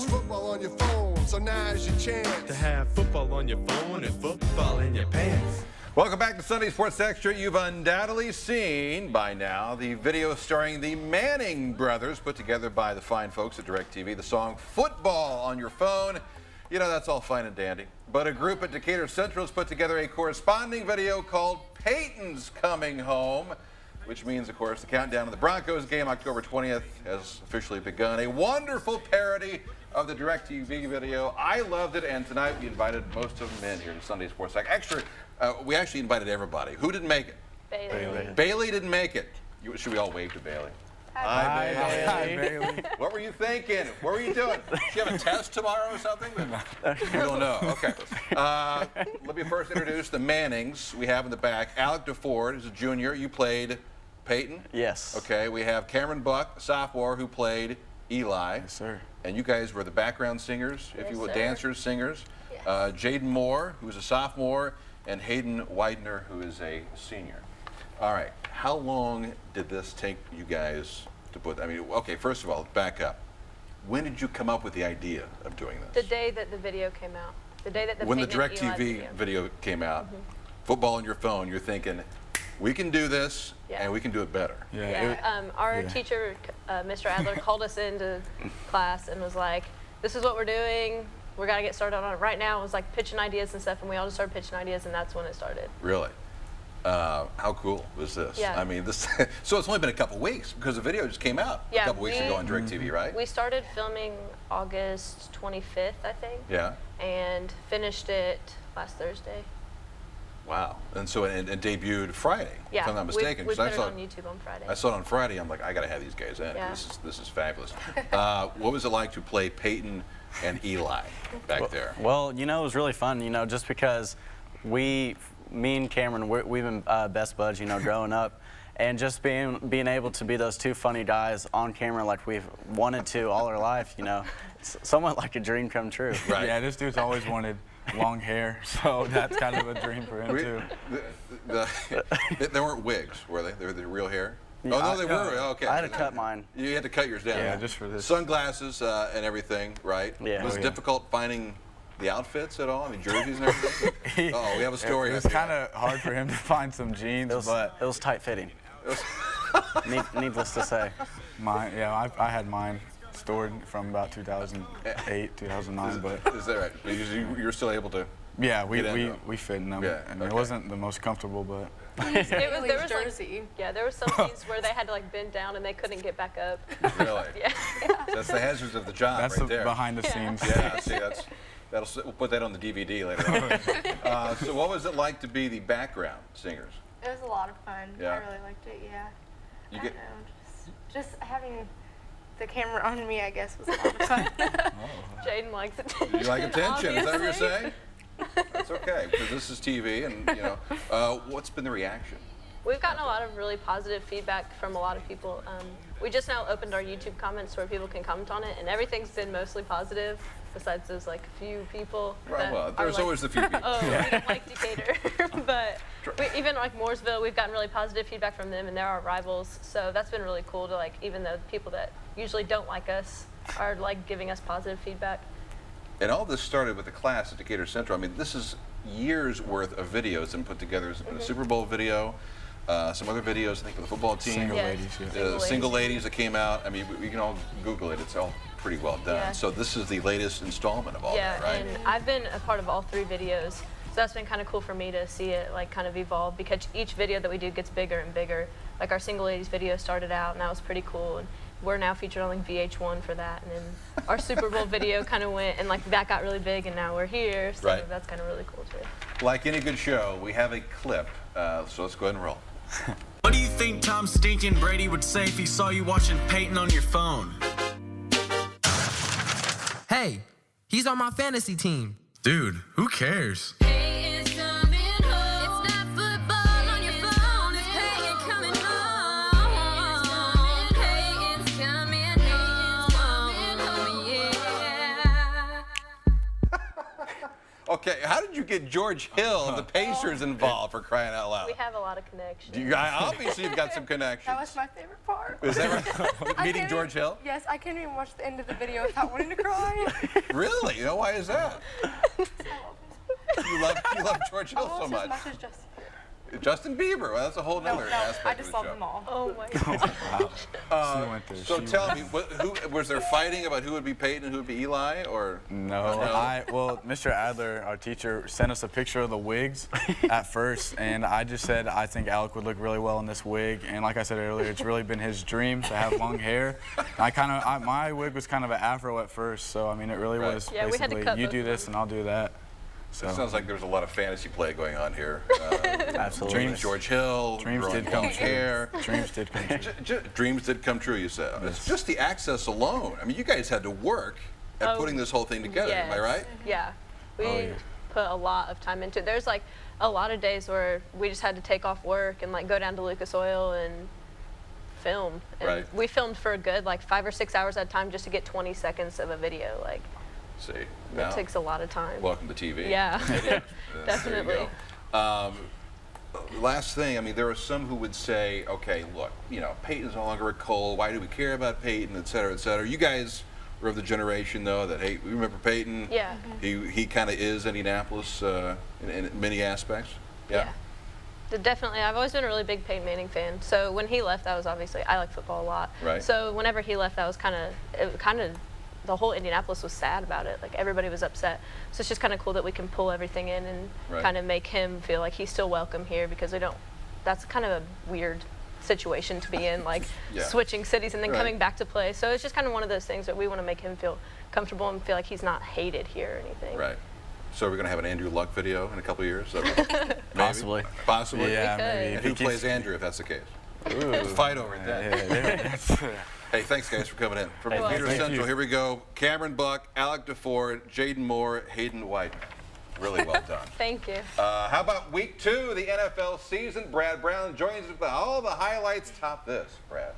It's football on your phone, so now's your chance to have football on your phone and football in your pants. Welcome back to Sunday Sports Extra. You've undoubtedly seen by now the video starring the Manning brothers, put together by the fine folks at DirecTV. The song Football on Your Phone. You know, that's all fine and dandy. But a group at Decatur Central has put together a corresponding video called Peyton's Coming Home, which means, of course, the countdown to the Broncos game, October 20th, has officially begun. A wonderful parody of the DirecTV video. I loved it, and tonight we invited most of them in here to Sunday Sports Extra. We actually invited everybody. Who didn't make it? Bailey. Bailey didn't make it. Should we all wave to Bailey? Hi, Bailey. Hi, Bailey. What were you thinking? What were you doing? Do you have a test tomorrow or something? You don't know. Okay. Let me first introduce the Mannings we have in the back. Alec DeFord is a junior. You played Peyton? Yes. Okay. We have Cameron Buck, sophomore, who played Eli. Yes, sir. And you guys were the background singers, if Yes, you will, sir. dancers, singers. Yes. Jaden Moore, who's a sophomore, and Hayden Widener, who is a senior. All right. How long did this take you guys to put? I mean, okay, first of all, back up. When did you come up with the idea of doing this? The day that the video came out. The day that the When the Peyton and Eli DirecTV video came out, football on your phone, you're thinking, we can do this, Yeah. and we can do it better. Our teacher, Mr. Adler, called us into class and was like, this is what we're doing. We got to get started on it right now. It was like pitching ideas and stuff, and we all just started pitching ideas, and that's when it started. Really? How cool was this? Yeah. I mean, this. So it's only been a couple weeks because the video just came out a couple weeks ago on DirecTV, right? We started filming August 25th, I think. Yeah. And finished it last Thursday. Wow. And so it debuted Friday, Yeah. if I'm not mistaken. We 'cause put it on YouTube on Friday. I saw it on Friday. I'm like, I got to have these guys in. Yeah. This is fabulous. What was it like to play Peyton and Eli back there? Well, you know, it was really fun, you know, just because me and Cameron, we've been best buds, you know, growing up. And just being able to be those two funny guys on camera like we've wanted to all our life, you know, it's somewhat like a dream come true. Right. Yeah, this dude's always wanted long hair, so that's kind of a dream for him, too. They weren't wigs, were they? They were the real hair? Yeah, Oh, no, they were. Okay. I had to cut mine. You had to cut yours down. Yeah, just for this. Sunglasses and everything, right? Yeah. Was it difficult finding the outfits at all? I mean, jerseys and everything? Oh, we have a story. It was kind of hard for him to find some jeans, but It was tight fitting. Needless to say. I had mine stored from about 2008, 2009, but Is that right? But you're still able to. yeah, Get in them. we fit in them. Yeah, I mean, okay. it wasn't the most comfortable, but There was jersey. there were some scenes where they had to like bend down and they couldn't get back up. Really? Yeah. That's the hazards of the job that's right the there. behind the scenes. Yeah, see, we'll put that on the DVD later on. So what was it like to be the background singers? It was a lot of fun. Yeah. I really liked it, yeah. You I get- don't know, just having the camera on me, I guess, was a lot of fun. Jaden likes it. You like attention? Is that what you're Obviously. saying? That's okay, because this is TV, and you know, what's been the reaction? We've gotten a lot of really positive feedback from a lot of people. We just now opened our YouTube comments where people can comment on it, and everything's been mostly positive, besides those like few people. Right, that well, are there's like, always the few people. Oh, we don't like Decatur. But even like Mooresville, we've gotten really positive feedback from them, and they're our rivals. So that's been really cool to like, even though people that usually don't like us are like giving us positive feedback. And all this started with the class at Decatur Central. I mean, this is years worth of videos and put together. There's been a Super Bowl video, some other videos, I think, for the football team. Single Yes. ladies, yeah. Single ladies that came out. I mean, we can all Google it. It's all pretty well done. Yeah. So this is the latest installment of all that, right? And I've been a part of all 3 videos, so that's been kind of cool for me to see it like kind of evolve, because each video that we do gets bigger and bigger. Like our single ladies video started out, and that was pretty cool, and we're now featured on like VH1 for that, and then our Super Bowl video kind of went, and like that got really big, and now we're here, so Right. that's kind of really cool too. Like any good show, we have a clip, so let's go ahead and roll. What do you think Tom Stinkin' Brady would say if he saw you watching Peyton on your phone? Hey, he's on my fantasy team. Dude, who cares? Peyton's coming home. It's not football on your phone. It's Peyton coming home. Peyton's coming home. Yeah. Okay, how did you get George Hill of the Pacers involved, for crying out loud? We have a lot of connections. Obviously, you've got some connections. That was my favorite part. Is that right? Meeting George Hill? Yes, I can't even watch the end of the video without wanting to cry. Really? You know, why is that? You love George Hill so Almost much. as much as Justin. Justin Bieber. Well, that's a whole No, other aspect I of just the love show. them all. Oh my God. She went there. So tell me, who was there fighting about who would be Peyton and who would be Eli, or? No, well, Mr. Adler, our teacher, sent us a picture of the wigs at first, and I just said I think Alec would look really well in this wig, and like I said earlier, it's really been his dream to have long hair. My wig was kind of an afro at first, so I mean, it really was Yeah, we had to basically cut you both do of this them. and I'll do that. So It sounds like there's a lot of fantasy play going on here. Absolutely. Dreams, George Hill, dreams growing did come long true. hair. Dreams did come true. Dreams did come true, you said. It's just the access alone. I mean, you guys had to work at putting this whole thing together, am I Yes. right? Yeah. We yeah. put a lot of time into it. There's like a lot of days where we just had to take off work and like go down to Lucas Oil and film. And Right. we filmed for a good like 5 or 6 hours at a time just to get 20 seconds of a video. Like See, it now, takes a lot of time. welcome to TV. Yeah. There Definitely. you go. Last thing, I mean, there are some who would say, okay, look, you know, Peyton's no longer a Cole. Why do we care about Peyton, et cetera, et cetera. You guys were of the generation, though, that, hey, we remember Peyton. Yeah. He kind of is Indianapolis in many aspects. Yeah. Definitely. I've always been a really big Peyton Manning fan. So when he left, that was obviously, I like football a lot. Right. So whenever he left, that was kind of, the whole Indianapolis was sad about it. Like everybody was upset. So it's just kind of cool that we can pull everything in and Right. kind of make him feel like he's still welcome here, because that's kind of a weird situation to be in, like Yeah. switching cities and then Right. coming back to play. So it's just kind of one of those things that we want to make him feel comfortable and feel like he's not hated here or anything. Right. So we're going to have an Andrew Luck video in a couple of years? Is that right? Maybe? Possibly. Possibly? Yeah, could. maybe. And if who he keeps- plays Andrew if that's the case? We'll fight over it then. Hey, thanks, guys, for coming in. From Hey, Computer thank Central, here we go. Cameron Buck, Alec DeFord, Jaden Moore, Hayden White. Really well done. Thank you. How about week 2 of the NFL season? Brad Brown joins us with all the highlights. Top this, Brad.